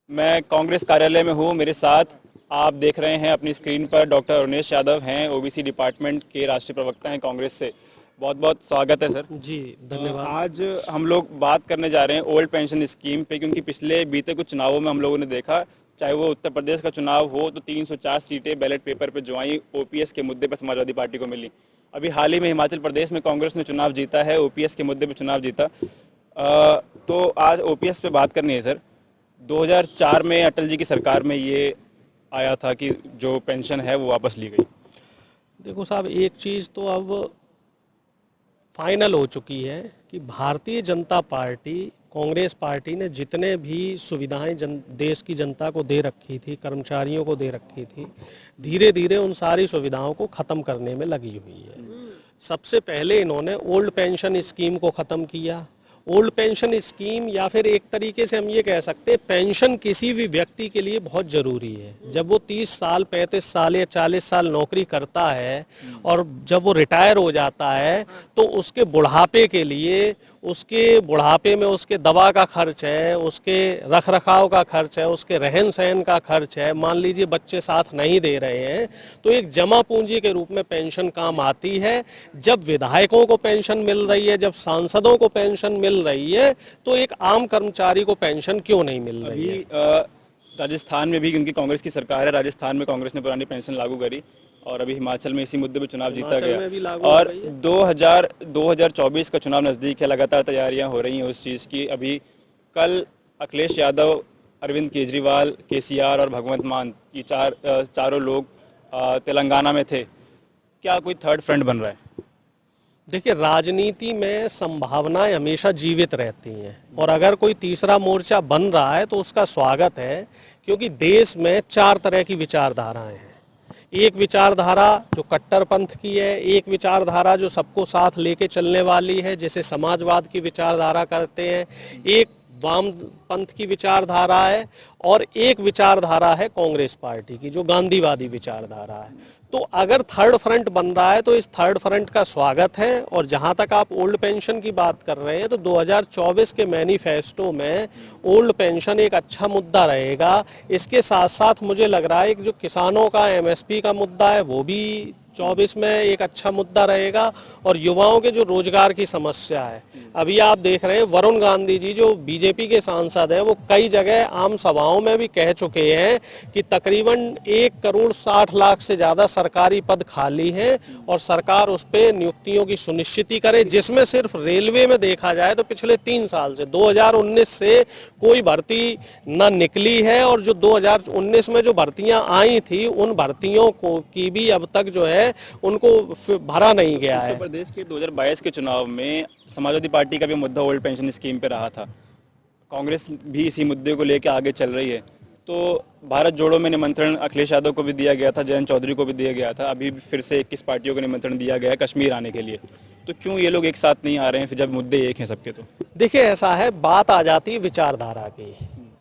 मैं कांग्रेस कार्यालय में हूँ। मेरे साथ आप देख रहे हैं अपनी स्क्रीन पर डॉक्टर अरुणेश यादव हैं, ओबीसी डिपार्टमेंट के राष्ट्रीय प्रवक्ता हैं कांग्रेस से। बहुत बहुत स्वागत है सर। जी, धन्यवाद। आज हम लोग बात करने जा रहे हैं ओल्ड पेंशन स्कीम पे, क्योंकि पिछले बीते कुछ चुनावों में हम लोगों ने देखा, चाहे वो उत्तर प्रदेश का चुनाव हो तो 304 सीटें बैलेट पेपर पे जो आई ओपीएस के मुद्दे पर समाजवादी पार्टी को मिली। अभी हाल ही में हिमाचल प्रदेश में कांग्रेस ने चुनाव जीता है, ओपीएस के मुद्दे पर चुनाव जीता। तो आज ओपीएस पे बात करनी है सर। 2004 में अटल जी की सरकार में ये आया था कि जो पेंशन है वो वापस ली गई। देखो साहब, एक चीज़ तो अब फाइनल हो चुकी है कि भारतीय जनता पार्टी, कांग्रेस पार्टी ने जितने भी सुविधाएं देश की जनता को दे रखी थी, कर्मचारियों को दे रखी थी, धीरे धीरे उन सारी सुविधाओं को ख़त्म करने में लगी हुई है। सबसे पहले इन्होंने ओल्ड पेंशन स्कीम को ख़त्म किया। ओल्ड पेंशन स्कीम, या फिर एक तरीके से हम ये कह सकते हैं, पेंशन किसी भी व्यक्ति के लिए बहुत ज़रूरी है। जब वो 30 साल, 35 साल या 40 साल नौकरी करता है और जब वो रिटायर हो जाता है तो उसके बुढ़ापे के लिए, उसके बुढ़ापे में उसके दवा का खर्च है, उसके रख रखाव का खर्च है, उसके रहन सहन का खर्च है। मान लीजिए बच्चे साथ नहीं दे रहे हैं तो एक जमा पूंजी के रूप में पेंशन काम आती है। जब विधायकों को पेंशन मिल रही है, जब सांसदों को पेंशन मिल रही है, तो एक आम कर्मचारी को पेंशन क्यों नहीं मिल रही है? राजस्थान में भी उनकी कांग्रेस की सरकार है, राजस्थान में कांग्रेस ने पुरानी पेंशन लागू करी और अभी हिमाचल में इसी मुद्दे पे चुनाव जीता हिमाचल गया। में भी लागू हो और गई है। 2024 का चुनाव नज़दीक है, लगातार तैयारियां हो रही हैं उस चीज़ की। अभी कल अखिलेश यादव, अरविंद केजरीवाल, केसीआर और भगवंत मान, ये चारों लोग तेलंगाना में थे। क्या कोई थर्ड फ्रंट बन रहा है? देखिए, राजनीति में संभावनाएं हमेशा जीवित रहती हैं और अगर कोई तीसरा मोर्चा बन रहा है तो उसका स्वागत है, क्योंकि देश में 4 तरह की विचारधाराएं हैं। एक विचारधारा जो कट्टरपंथ की है, एक विचारधारा जो सबको साथ लेके चलने वाली है, जैसे समाजवाद की विचारधारा करते हैं, एक वामपंथ की विचारधारा है और एक विचारधारा है कांग्रेस पार्टी की जो गांधीवादी विचारधारा है। तो अगर थर्ड फ्रंट बन रहा है तो इस थर्ड फ्रंट का स्वागत है। और जहां तक आप ओल्ड पेंशन की बात कर रहे हैं तो 2024 के मैनिफेस्टो में ओल्ड पेंशन एक अच्छा मुद्दा रहेगा। इसके साथ साथ मुझे लग रहा है कि जो किसानों का एमएसपी का मुद्दा है वो भी 24 में एक अच्छा मुद्दा रहेगा। और युवाओं के जो रोजगार की समस्या है, अभी आप देख रहे हैं वरुण गांधी जी जो बीजेपी के सांसद हैं, वो कई जगह आम सभाओं में भी कह चुके हैं कि तकरीबन 1,60,00,000 से ज्यादा सरकारी पद खाली हैं और सरकार उस पर नियुक्तियों की सुनिश्चिति करे। जिसमें सिर्फ रेलवे में देखा जाए तो पिछले 3 साल से 2019 से कोई भर्ती न निकली है और जो 2019 में जो भर्तियां आई थी उन भर्तियों को की भी अब तक जो है उनको भरा नहीं गया है। उत्तर प्रदेश के 2022 के चुनाव में समाजवादी पार्टी का भी मुद्दा ओल्ड पेंशन स्कीम पे रहा था। कांग्रेस भी इसी मुद्दे को लेकर आगे चल रही है। तो भारत जोड़ो में निमंत्रण अखिलेश यादव को भी दिया गया था, जयंत चौधरी को भी दिया गया था। अभी फिर से 21 पार्टियों को निमंत्रण दिया गया है कश्मीर आने के लिए। तो क्यों ये लोग एक साथ नहीं आ रहे हैं फिर, जब मुद्दे एक हैं सबके? तो देखिए, ऐसा है, बात आ जाती है विचारधारा की।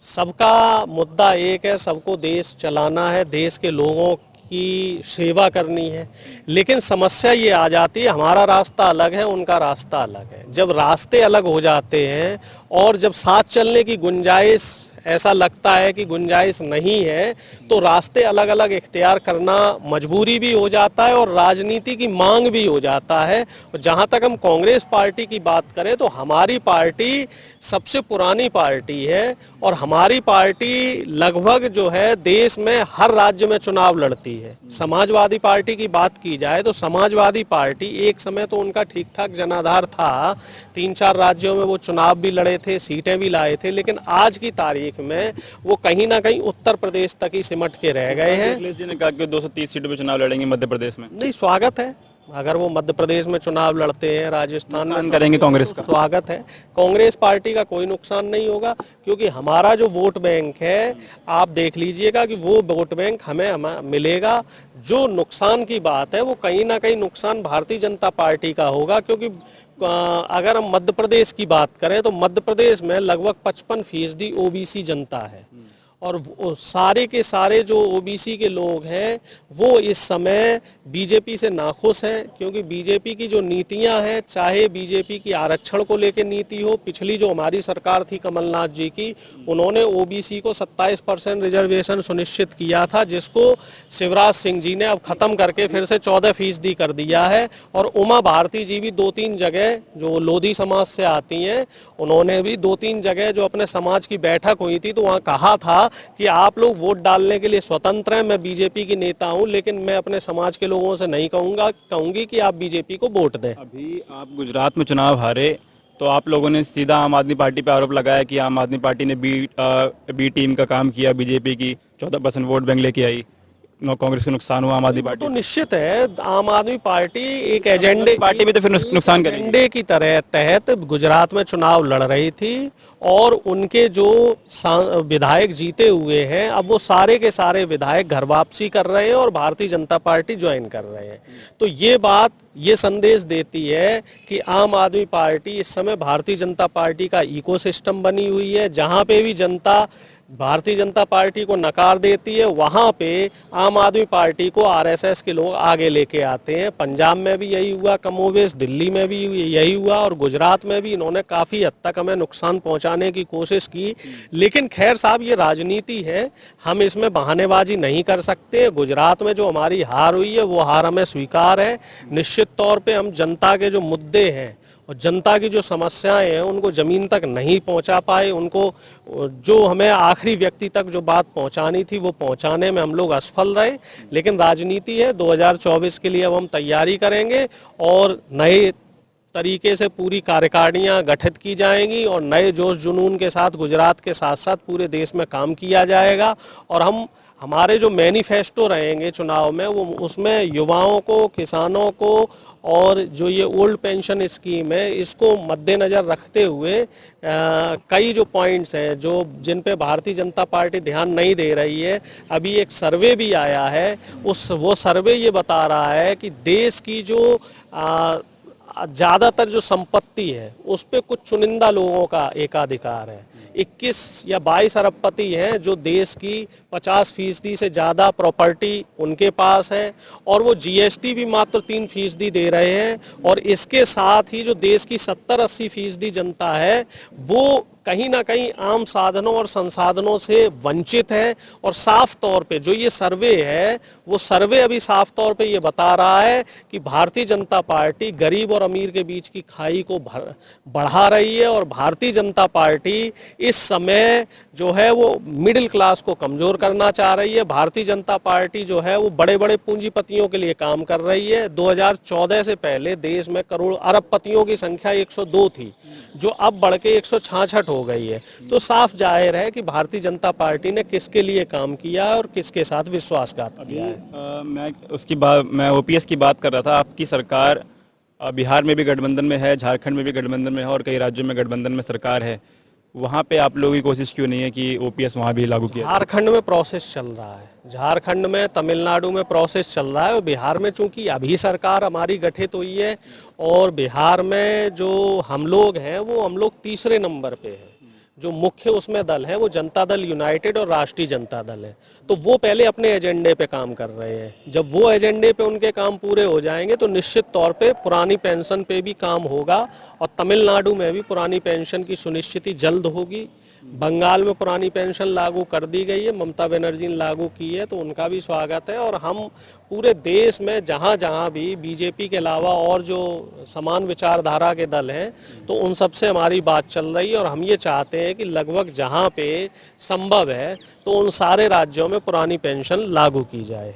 सबका मुद्दा एक है, सबको देश चलाना है, देश के लोगों की सेवा करनी है। लेकिन समस्या ये आ जाती है, हमारा रास्ता अलग है, उनका रास्ता अलग है। जब रास्ते अलग हो जाते हैं और जब साथ चलने की गुंजाइश, ऐसा लगता है कि गुंजाइश नहीं है, तो रास्ते अलग अलग इख्तियार करना मजबूरी भी हो जाता है और राजनीति की मांग भी हो जाता है। जहां तक हम कांग्रेस पार्टी की बात करें तो हमारी पार्टी सबसे पुरानी पार्टी है और हमारी पार्टी लगभग जो है देश में हर राज्य में चुनाव लड़ती है। समाजवादी पार्टी की बात की जाए तो समाजवादी पार्टी एक समय तो उनका ठीक ठाक जनाधार था, 3-4 राज्यों में वो चुनाव भी लड़े थे, सीटें भी लाए थे, लेकिन आज की तारीख में वो कहीं ना कहीं उत्तर प्रदेश तक ही सिमट के रह गए हैं। अखिलेश जी ने कहा कि 230 सीटों पे चुनाव लड़ेंगे मध्य प्रदेश में। नहीं, स्वागत है अगर वो मध्य प्रदेश में चुनाव लड़ते हैं, राजस्थान में करेंगे कांग्रेस का स्वागत है। कांग्रेस पार्टी का कोई नुकसान नहीं होगा, क्योंकि हमारा जो वोट बैंक है, आप देख लीजिएगा कि वो वोट बैंक हमें मिलेगा। जो नुकसान की बात है वो कहीं ना कहीं नुकसान भारतीय जनता पार्टी का होगा, क्योंकि अगर हम मध्य प्रदेश की बात करें तो मध्य प्रदेश में लगभग 55% ओबीसी जनता है और सारे के सारे जो ओबीसी के लोग हैं वो इस समय बीजेपी से नाखुश हैं, क्योंकि बीजेपी की जो नीतियां हैं, चाहे बीजेपी की आरक्षण को लेकर नीति हो, पिछली जो हमारी सरकार थी कमलनाथ जी की, उन्होंने ओबीसी को 27% रिजर्वेशन सुनिश्चित किया था, जिसको शिवराज सिंह जी ने अब खत्म करके फिर से 14% कर दिया है। और उमा भारती जी भी 2-3 जगह, जो लोधी समाज से आती हैं, उन्होंने भी 2-3 जगह जो अपने समाज की बैठक हुई थी तो वहाँ कहा था कि आप लोग वोट डालने के लिए स्वतंत्र हैं, मैं बीजेपी की नेता हूं, लेकिन मैं अपने समाज के लोगों से नहीं कहूंगी कि आप बीजेपी को वोट दें। अभी आप गुजरात में चुनाव हारे तो आप लोगों ने सीधा आम आदमी पार्टी पे आरोप लगाया कि आम आदमी पार्टी ने बी टीम का काम किया, बीजेपी की 14% वोट बैंक लेके आई, कांग्रेस को नुकसान हुआ आम आदमी पार्टी तो निश्चित है, आम आदमी पार्टी एक एजेंडे पार्टी भी तो फिर नुकसान करेगी। एजेंडे की तरह तहत गुजरात में चुनाव लड़ रही थी और उनके जो विधायक जीते हुए हैं, अब वो सारे के सारे विधायक घर वापसी कर रहे हैं और भारतीय जनता पार्टी ज्वाइन कर रहे हैं। तो ये बात ये संदेश देती है कि आम आदमी पार्टी इस समय भारतीय जनता पार्टी का इकोसिस्टम बनी हुई है। जहां पे भी जनता भारतीय जनता पार्टी को नकार देती है, वहां पे आम आदमी पार्टी को आरएसएस के लोग आगे लेके आते हैं। पंजाब में भी यही हुआ कमोबेश, दिल्ली में भी यही हुआ और गुजरात में भी इन्होंने काफी हद तक हमें नुकसान पहुंचाने की कोशिश की। लेकिन खैर साहब, ये राजनीति है, हम इसमें बहानेबाजी नहीं कर सकते। गुजरात में जो हमारी हार हुई है वो हार हमें स्वीकार है। निश्चित तौर पे हम जनता के जो मुद्दे हैं और जनता की जो समस्याएं हैं उनको जमीन तक नहीं पहुंचा पाए, उनको जो हमें आखिरी व्यक्ति तक जो बात पहुंचानी थी वो पहुंचाने में हम लोग असफल रहे। लेकिन राजनीति है, 2024 के लिए अब हम तैयारी करेंगे और नए तरीके से पूरी कार्यकारिणियां गठित की जाएंगी और नए जोश जुनून के साथ गुजरात के साथ साथ पूरे देश में काम किया जाएगा। और हमारे जो मैनिफेस्टो रहेंगे चुनाव में, वो उसमें युवाओं को, किसानों को और जो ये ओल्ड पेंशन स्कीम है, इसको मद्देनजर रखते हुए कई जो पॉइंट्स हैं जो जिन पे भारतीय जनता पार्टी ध्यान नहीं दे रही है। अभी एक सर्वे भी आया है, वो सर्वे ये बता रहा है कि देश की जो ज्यादातर जो संपत्ति है उस पे कुछ चुनिंदा लोगों का एकाधिकार है। 21 या 22 अरबपति हैं जो देश की 50% से ज्यादा प्रॉपर्टी उनके पास है और वो जीएसटी भी मात्र 3% दे रहे हैं। और इसके साथ ही जो देश की 70-80% जनता है वो कहीं ना कहीं आम साधनों और संसाधनों से वंचित है। और साफ तौर पे जो ये सर्वे है, वो सर्वे अभी साफ तौर पे ये बता रहा है कि भारतीय जनता पार्टी गरीब और अमीर के बीच की खाई को बढ़ा रही है और भारतीय जनता पार्टी इस समय जो है वो मिडिल क्लास को कमजोर करना चाह रही है। भारतीय जनता पार्टी जो है वो बड़े बड़े पूंजीपतियों के लिए काम कर रही है। 2014 से पहले देश में करोड़ अरबपतियों की संख्या 102 थी, जो अब बढ़ के 166 हो गई है। तो साफ जाहिर है कि भारतीय जनता पार्टी ने किसके लिए काम किया है और किसके साथ विश्वासघात किया है। मैं ओपीएस की बात कर रहा था। आपकी सरकार बिहार में भी गठबंधन में है, झारखंड में भी गठबंधन में है और कई राज्यों में गठबंधन में सरकार है। वहाँ पे आप लोगों की कोशिश क्यों नहीं है कि ओपीएस वहाँ भी लागू किया? झारखंड में प्रोसेस चल रहा है, झारखंड में, तमिलनाडु में प्रोसेस चल रहा है और बिहार में चूंकि अभी सरकार हमारी गठित हुई है और बिहार में जो हम लोग हैं वो हम लोग तीसरे नंबर पे हैं। जो मुख्य उसमें दल है वो जनता दल यूनाइटेड और राष्ट्रीय जनता दल है। तो वो पहले अपने एजेंडे पे काम कर रहे हैं। जब वो एजेंडे पे उनके काम पूरे हो जाएंगे तो निश्चित तौर पे पुरानी पेंशन पे भी काम होगा और तमिलनाडु में भी पुरानी पेंशन की सुनिश्चिति जल्द होगी। बंगाल में पुरानी पेंशन लागू कर दी गई है, ममता बनर्जी ने लागू की है, तो उनका भी स्वागत है। और हम पूरे देश में जहां जहां भी बीजेपी के अलावा और जो समान विचारधारा के दल हैं तो उन सब से हमारी बात चल रही है और हम ये चाहते हैं कि लगभग जहां पे संभव है तो उन सारे राज्यों में पुरानी पेंशन लागू की जाए।